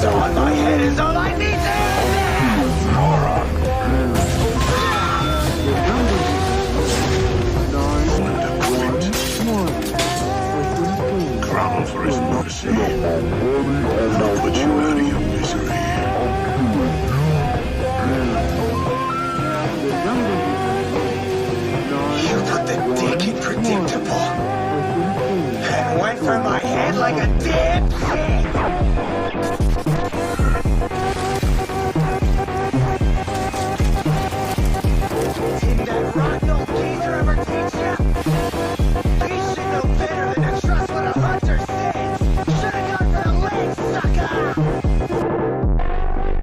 So on my head is all I need to Growl for his mercy. I'll put you out of your misery. You put the dick in predictable. And went for my head like a damn pig.